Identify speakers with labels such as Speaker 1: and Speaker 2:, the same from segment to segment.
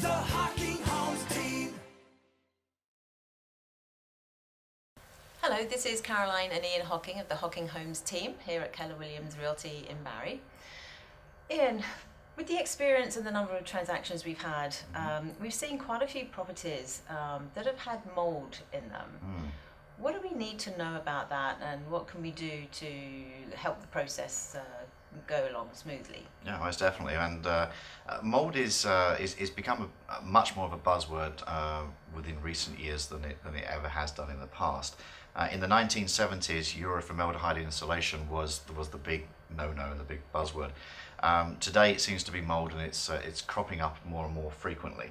Speaker 1: The Hocking Homes team.
Speaker 2: Hello, this is Caroline and Ian Hocking of the Hocking Homes team here at Keller Williams Realty in Barry. Ian, with the experience and the number of transactions we've had, we've seen quite a few properties that have had mould in them. What do we need to know about that, and what can we do to help the process go along smoothly?
Speaker 3: Yeah, most definitely. And mould is become much more of a buzzword within recent years than it ever has done in the past. In the 1970s, Euroformaldehyde insulation was the big no-no and the big buzzword. Today it seems to be mould, and it's cropping up more and more frequently.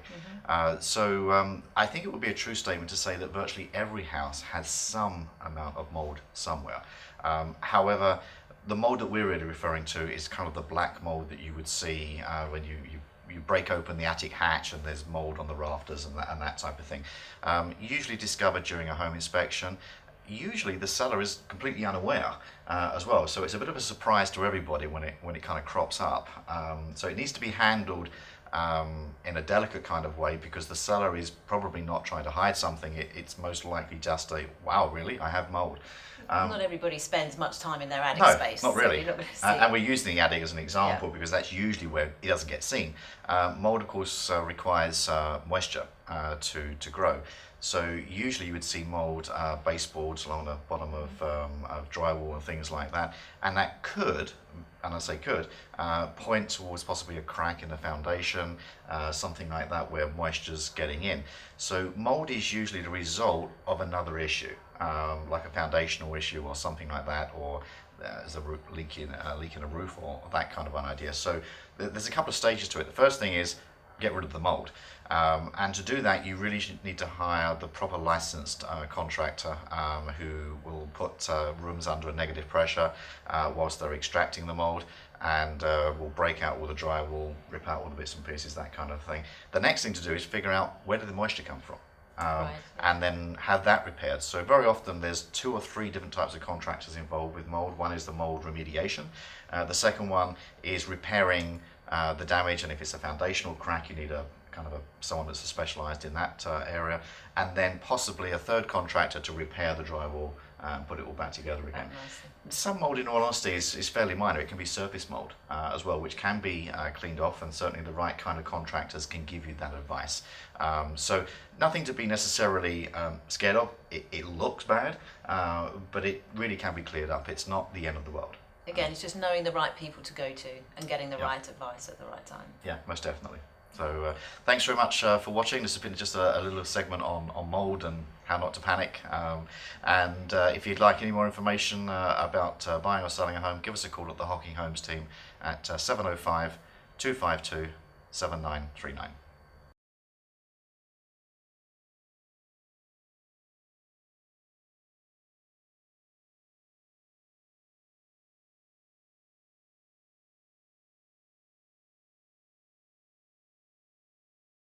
Speaker 3: So I think it would be a true statement to say that virtually every house has some amount of mould somewhere. However, the mould that we're really referring to is kind of the black mould that you would see when you break open the attic hatch and there's mould on the rafters and that type of thing. Usually discovered during a home inspection. Usually the seller is completely unaware as well, so it's a bit of a surprise to everybody when it kind of crops up. So it needs to be handled in a delicate kind of way, because the seller is probably not trying to hide something. It's most likely just a, wow, really, I have mould.
Speaker 2: Not everybody spends much time in their attic
Speaker 3: No,
Speaker 2: space.
Speaker 3: not really.
Speaker 2: So you're not gonna see
Speaker 3: And we're using the attic as an example,
Speaker 2: Yeah.
Speaker 3: because that's usually where it doesn't get seen. Mould, of course, requires moisture to grow. So usually you would see mould baseboards along the bottom of drywall and things like that, and that could, and I say could, point towards possibly a crack in the foundation, something like that, where moisture's getting in. So mould is usually the result of another issue, like a foundational issue or something like that, or there's a leak in a roof, or that kind of an idea. So there's a couple of stages to it. The first thing is get rid of the mould. And to do that, you really need to hire the proper licensed contractor who will put rooms under a negative pressure whilst they're extracting the mould, and will break out all the drywall, rip out all the bits and pieces, that kind of thing. The next thing to do is figure out, where did the moisture come from? And then have that repaired. So very often there's 2 or 3 different types of contractors involved with mould. One is the mould remediation. The second one is repairing the damage, and if it's a foundational crack, you need someone that's specialised in that area, and then possibly a third contractor to repair the drywall and put it all back together again. Some mould, in all honesty, is fairly minor. It can be surface mould as well, which can be cleaned off, and certainly the right kind of contractors can give you that advice. So nothing to be necessarily scared of. It looks bad, but it really can be cleared up. It's not the end of the world.
Speaker 2: Again, it's just knowing the right people to go to and getting the right advice at the right time.
Speaker 3: Yeah, most definitely. So thanks very much for watching. This has been just a little segment on mould and how not to panic. And if you'd like any more information about buying or selling a home, give us a call at the Hocking Homes team at 705 252 7939.